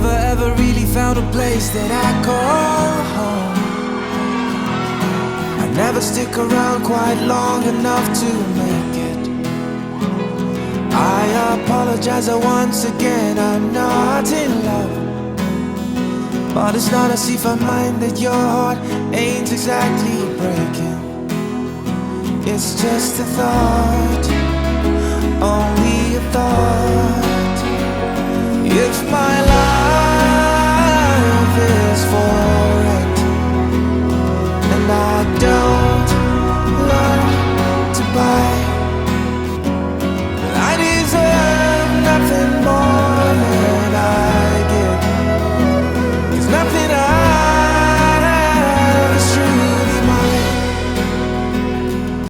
never ever really found a place that I call home. I never stick around quite long enough to make it. I apologize once again, I'm not in love. But it's not as if I mind that your heart ain't exactly breaking. It's just a thought.